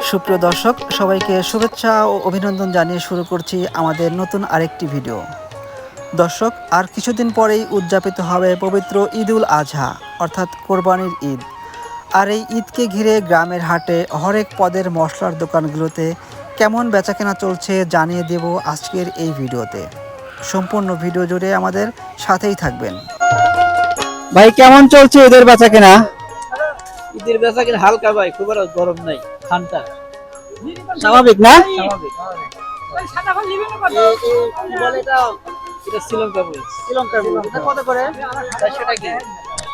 সুপ্রিয় দর্শক সবাইকে শুভেচ্ছা ও অভিনন্দন জানিয়ে শুরু করছি আমাদের নতুন আরেকটি ভিডিও। দর্শক, আর কিছুদিন পরেই উদযাপিত হবে পবিত্র ঈদুল আজহা অর্থাৎ কোরবানির ঈদ। আর এই ঈদকে ঘিরে গ্রামের হাটে হরেক পদের মশলার দোকানগুলোতে কেমন বেচাকেনা চলছে জানিয়ে দেব আজকের এই ভিডিওতে। সম্পূর্ণ ভিডিও জুড়ে আমাদের সাথেই থাকবেন। ভাই, কেমন চলছে ঈদের বেচাকেনা? ঈদের বেচাকেনা হালকা ভাই, খুব আর গরম নাই, ঠান্ডা স্বাভাবিক না? স্বাভাবিক। এটা শ্রীলঙ্কা মরিচ। এটা কত করে? 400 টাকা কেজি।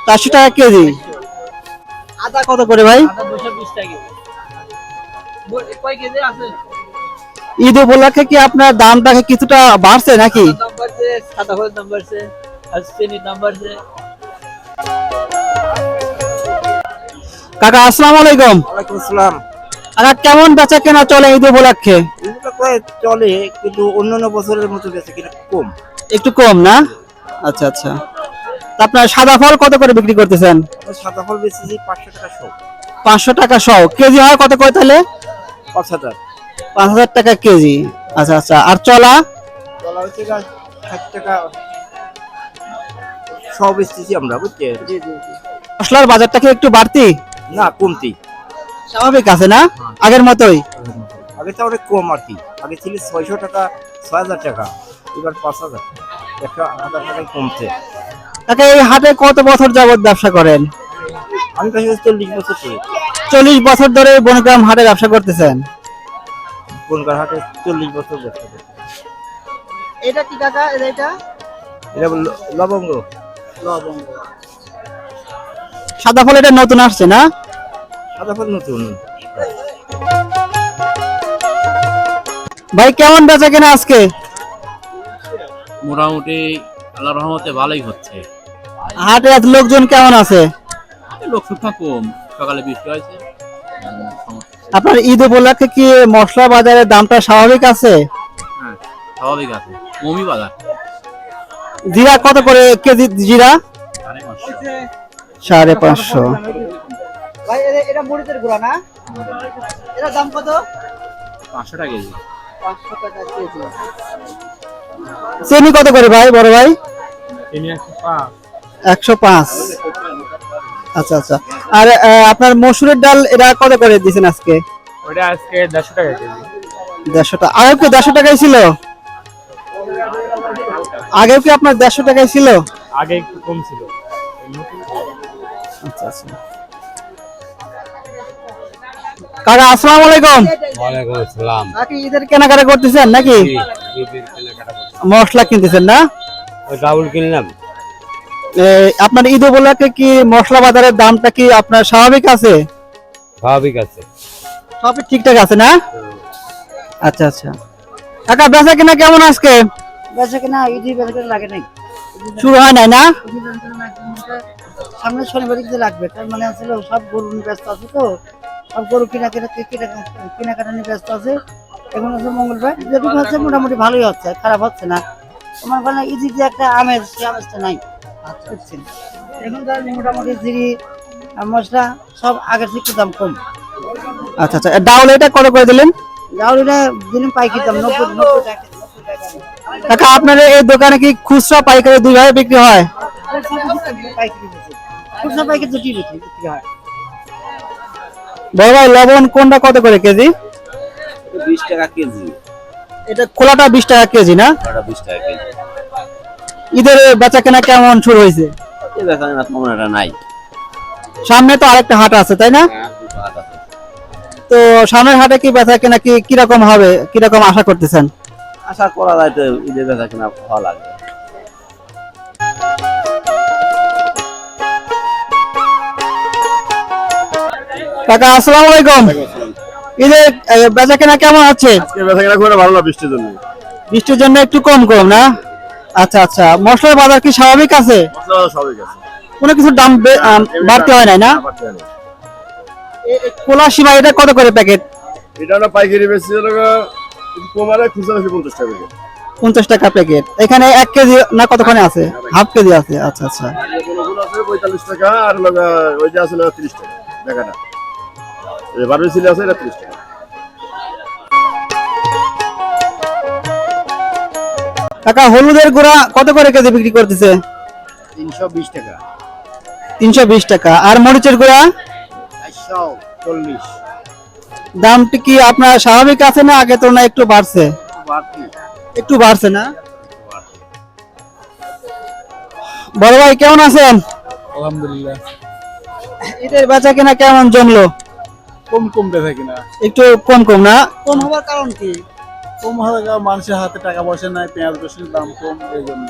400 টাকা কেজি। আদা কত করে ভাই? আদা 220 টাকা কেজি। কয় কেজি আছে? ঈদ উপলক্ষে কি আপনার দামটা কিছুটা বাড়ছে নাকি? দাম বাড়ছে, সাদা হলুদ দাম বাড়ছে, আর চিনির দাম বাড়ছে। কাকা আসসালামু আলাইকুম। ওয়ালাইকুম আসসালাম। কাকা, কেমন বেচা কেনা চলে ঈদ উপলক্ষে? এগুলো প্রায় চলে, কিন্তু অন্যান্য বছরের মতো বেচাকেনা কম। একটু কম না? আচ্ছা আচ্ছা। তা আপনার সাদা ফল কত করে বিক্রি করতেছেন? সাদা ফল বেচেছি 500 টাকা সহ। 500 টাকা সহ। কেজি হয় কত করে তাহলে? 5000। 5000 টাকা কেজি। আচ্ছা আচ্ছা। আর চলা? ডলার হচ্ছে 60 টাকা সব বেচতেছি আমরা, বুঝছেন? জি জি জি। মশলার বাজারটা কি একটু বাড়তি? না, কমতি। স্বাভাবিক আছে না? আগের মতোই? আগে তো অনেক কম আর কি। আগে ছিল 600 টাকা, 6000 টাকা, এবার 5000, 1000 টাকায় কমছে। কাকা, এই হাটে কত বছর যাবত ব্যবসা করেন? আমি কাছে 40 বছর ধরে 40 বছর ধরে বনগ্রাম হাটে ব্যবসা করতেছেন? বনগাঁ হাটে 40 বছর ব্যবসা করি। এটা কি কাকা? এটা এটা লবঙ্গ। লবঙ্গ। সাদা ফল এটা নতুন আসছে না? সাদা ফল নতুন। ভাই, কেমন বেচা কেনা আজকে? মোটামুটি আল্লাহর রহমতে ভালোই হচ্ছে। হাটে আজ লোকজন কেমন আছে? লোক সংখ্যা কম, সকালে বৃষ্টি হয়েছে। আপনার ঈদ উপলক্ষে কি মশলা বাজারের দামটা স্বাভাবিক আছে? হ্যাঁ, স্বাভাবিক আছে। কমই বাজার। জিরা কত করে কেজি? জিরা 550। ভাই, এটা মরিচের গুঁড়া না? এটার দাম কত? 500 টাকা কেজি। 500 টাকা কেজি। চিনি কত করে ভাই, বড় ভাই? 105। আচ্ছা আচ্ছা। আর আপনার মসুরের ডাল এটা কত করে দিয়েছেন আজকে? ওটা আজকে 150 টাকা কেজি। 150 টাকা। আগে কি 150 টাকাই ছিল? আগে কি আপনার 150 টাকাই ছিল? আগে একটু কম ছিল। আচ্ছা আচ্ছা। কাকা আসসালামু আলাইকুম। ওয়ালাইকুম আসসালাম। কাকি, ঈদের কেনাকাটা করতেছেন নাকি? ঈদের কেনাকাটা করছি। মশলা কিনতেছেন না? ওই ডাউল কিনলাম। আপনার ঈদ উপলক্ষে কি মশলা বাজারের দামটা কি আপনার স্বাভাবিক আছে? স্বাভাবিক আছে। সবই ঠিকঠাক আছে না? আচ্ছা আচ্ছা। কাকা, বেচা কিনা কেমন আজকে? বেচা কিনা ঈদের বেচা কিনা লাগে নাই, শুরু হয় নাই না? সামনে শনিবার ঈদে লাগবে। তার মানে আসলে সব গরু নিয়ে ব্যস্ত আছে, তো সব গরু কেনাকাটা নিয়ে ব্যস্ত আছে। এখন হচ্ছে মঙ্গলবার, যেটুকু হচ্ছে মোটামুটি ভালোই হচ্ছে, খারাপ হচ্ছে না। তোমার মানে ঈদের যে একটা আমেজ, সেই আমেজটা নাই। বুঝছেন? এখন তার মোটামুটি জিরি মশলা সব আগের থেকে দাম কম। আচ্ছা আচ্ছা। ডাউল এটা কত করে দিলেন? ডাউলিটা দিন পাইকারি দাম 90 টাকা। কাকা, আপনার এই দোকানে কি খুচরা পাইকারি দুই ভাবে বিক্রি হয়? পাইকারি বেশি, খুচরা পাইকারি দুটি বিক্রি হয়। বড় ভাই, লবণ কোনটা কত করে কেজি? 20 টাকা কেজি। এটা খোলাটা 20 টাকা কেজি না? এটা 20 টাকা কেজি। ঈদের বেচা কেনা কেমন শুরু হয়েছে? এই বেচাকেনা তেমন একটা নাই। সামনে তো আরেকটা হাট আছে, তাই না? তো সামনের হাটে কি বেচা কেনা কি কিরকম হবে, কিরকম আশা করতেছেন? আশা করা যায় তো ঈদের বেচাকেনা ভালো লাগবে। কাকা আসসালামু আলাইকুম। ঈদের বেচা কেনা কেমন আছে? বেচাকেনা করে ভালো না, বৃষ্টির জন্য। বৃষ্টির জন্য একটু কম কম না? আচ্ছা আচ্ছা। মশলার বাজার কি স্বাভাবিক আছে? স্বাভাবিক আছে। কোনো কিছু দাম বাড়তে হয় নাই না? কোলা সীমা এটা কত করে প্যাকেট? এটা না পাইকারি বেশি কমালে খুচরা বেশি 50 টাকা প্যাকেট। 50 টাকা প্যাকেট। এখানে 1 কেজি না কতখানি আছে? হাফ কেজি আছে। আচ্ছা আচ্ছা। কোনগুলো আছে 45 টাকা, আর ওই যে আছে 30 টাকা টাকাটা। এই বারবিসিলি আছে, এটা 30 টাকা। কাকা হলুদের গুঁড়া কত করে কেজি বিক্রি করতেছে? 320 টাকা, 320 টাকা। আর মরিচের গুঁড়া 440 দামটি কি আপনার স্বাভাবিক আছে না আগে তুলনায় একটু বাড়ছে? বাড়তি। একটু বাড়ছে না? বড় ভাই কেমন আছেন? আলহামদুলিল্লাহ, ঈদের বেচা কিনা কেমন জমলো? কম কম বেচা কিনা। একটু কম কম না? কম হওয়ার কারণ কি? কম হলে মানুষের হাতে টাকা পয়সা নাই, পেঁয়াজ রসুনের দাম কম, এই জন্য।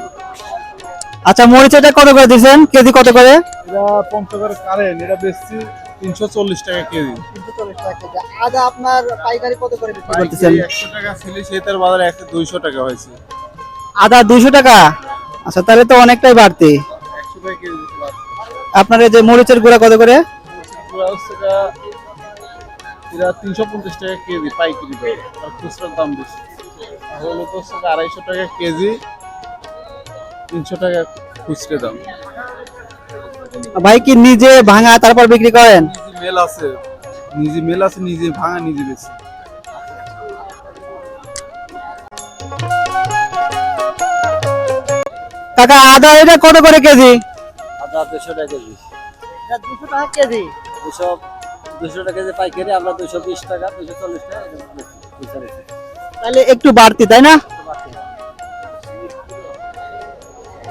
আচ্ছা মরিচটা কত করে দিচ্ছেন কেজি কত করে? এটা 50 করে কারেন্ট, এটা বেচছি 340 টাকা কেজি। 340 টাকা কেজি। আদা আপনার পাইকারি কত করে বিক্রি করতেছেন? 100 টাকা ছিল, শীতের বাজারে 200 টাকা হয়েছে। আদা 200 টাকা। আচ্ছা তাহলে তো অনেকটাই বাড়তি। 100 টাকা কেজি দিতে পারছি। আপনার এই যে মরিচের গুঁড়া কত করে? পুরো হচ্ছে এটা 350 টাকা কেজি পাইকারি দাম, আর খুচরার দাম বেশি। হলুদ হচ্ছে 250 টাকা কেজি, 300 টাকা খুচরা দাম। ভাই কি নিজে ভাঙা তারপর বিক্রি করেন? নিজে মেল আছে, নিজে ভাঙা, নিজে বেশি। কাকা আদা এটা কত করে কেজি? আদা 200 টাকা কেজি, 200 টাকা কেজি। 200 টাকা কেজি পাইকারি, আমরা 220 টাকা 240 টাকা এরকম বেচি। তাহলে একটু বাড়তি তাই না?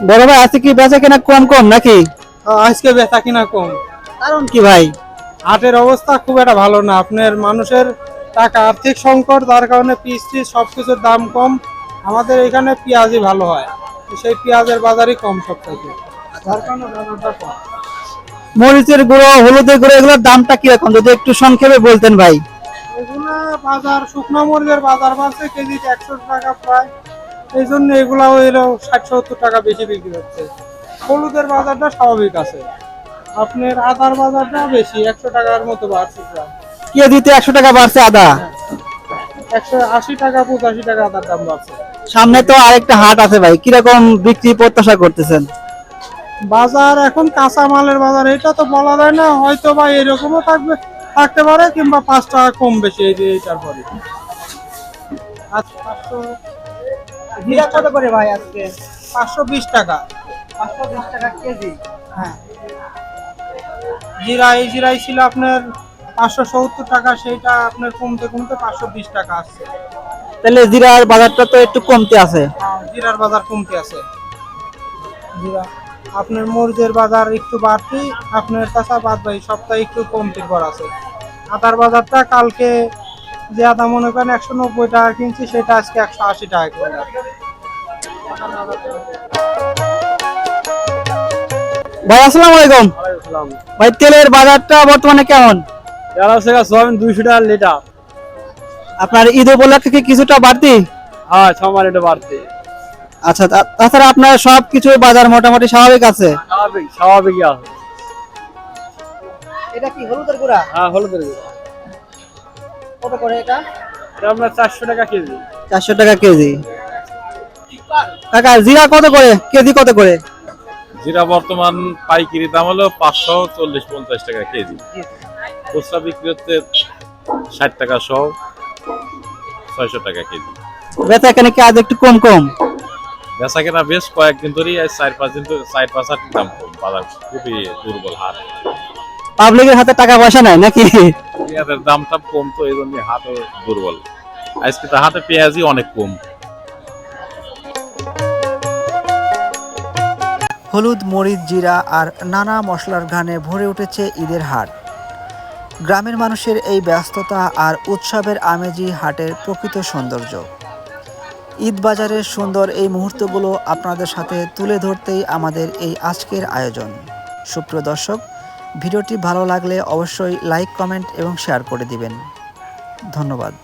বড় ভাই আজকে কি বেচা কিনা কম কম নাকি? আজকে বেচা কিনা কম। কারণ কি ভাই? হাটের অবস্থা খুব একটা ভালো না, আপনার মানুষের টাকা আর্থিক সংকট, যার কারণে পিস সবকিছুর দাম কম। আমাদের এখানে পেঁয়াজই ভালো হয়, সেই পেঁয়াজের বাজারই কম সব থেকে, যার কারণে বাজারটা কম। মরিচের গুঁড়ো হলুদের গুঁড়ো এগুলোর দামটা কিরকম যদি একটু সংক্ষেপে বলতেন ভাই? এগুলা বাজার, শুকনো মরিচের বাজার বাড়ছে কেজিতে 100 টাকা প্রায়, এই জন্য এগুলা 60-70 টাকা বেশি বিক্রি হচ্ছে। হলুদের বাজারটা স্বাভাবিক আছে, আপনার আদার বাজারটা বেশি, 100 টাকার মতো বাড়ছে প্রায়। কেজিতে 100 টাকা বাড়ছে আদা। 180 টাকা 85 টাকা আদার দাম বাড়ছে। সামনে তো আরেকটা হাট আছে ভাই, কিরকম বিক্রি প্রত্যাশা করতেছেন? বাজার এখন কাঁচা মালের বাজার, এটা তো বলা যায় না, হয়তো বা এরকমও থাকতে পারে, কিংবা 5 টাকা কম বেশি এইটার পরে। জিরা কত করে ভাই আজকে? 520 টাকা। 520 টাকা কেজি। হ্যাঁ, জিরাই ছিল আপনার 570 টাকা, সেইটা আপনার কমতে কমতে 520 টাকা আসছে। তাহলে জিরার বাজারটা তো একটু কমতে আছে। জিরার বাজার কমতে আছে। জিরা আপনার মরিচের বাজার একটু বাড়তি, আপনার কাঁচা বাদ ভাই সপ্তাহে একটু কমতির পর আছে। আদার বাজারটা কালকে যে আদা মনে করেন 190 টাকা কিনছি, সেটা আজকে 180 টাকা কিনলাম। ভাই আসসালামু আলাইকুম। ভাই তেলের বাজারটা বর্তমানে কেমন? 200 টাকা লিটার। আপনার ঈদ উপলক্ষে কি কিছুটা বাড়তি? হ্যাঁ, সবার এটা বাড়তি। আচ্ছা তাছাড়া আপনার সবকিছু বাজার মোটামুটি স্বাভাবিক আছে? স্বাভাবিকই আছে। এটা কি হলুদের গুঁড়া? হ্যাঁ, হলুদের গুঁড়া। কত করে এটা? এটা আপনার 400 টাকা কেজি। 400 টাকা কেজি। কাকা জিরা কত করে কেজি কত করে? জিরা বর্তমান পাইকারি দাম হলো 540-50 টাকা কেজি, খুচরা বিক্রি হচ্ছে 60 টাকা সহ 600 টাকা কেজি। বেচা এখানে কি আজ একটু কম কম? বেচা কেনা বেশ কয়েকদিন ধরেই 4-5 দিন ধরে 4-5 হাট দাম কম, বাজার খুবই দুর্বল হাট। পাবলিকের হাতে টাকা পয়সা নাই নাকি? পেঁয়াজের দামটা কম, তো এই জন্য হাটও দুর্বল। আজকে তো হাটে পেঁয়াজই অনেক কম। হলুদ মরিচ জিরা আর নানা মশলার ঘ্রাণে ভরে উঠেছে ঈদের হাট। গ্রামের মানুষের এই ব্যস্ততা আর উৎসবের আমেজি হাটের প্রকৃত সৌন্দর্য। ঈদ বাজারের সুন্দর এই মুহূর্তগুলো আপনাদের সাথে তুলে ধরতেই আমাদের এই আজকের আয়োজন। সুপ্রিয় দর্শক, ভিডিওটি ভালো লাগলে অবশ্যই লাইক কমেন্ট এবং শেয়ার করে দিবেন। ধন্যবাদ।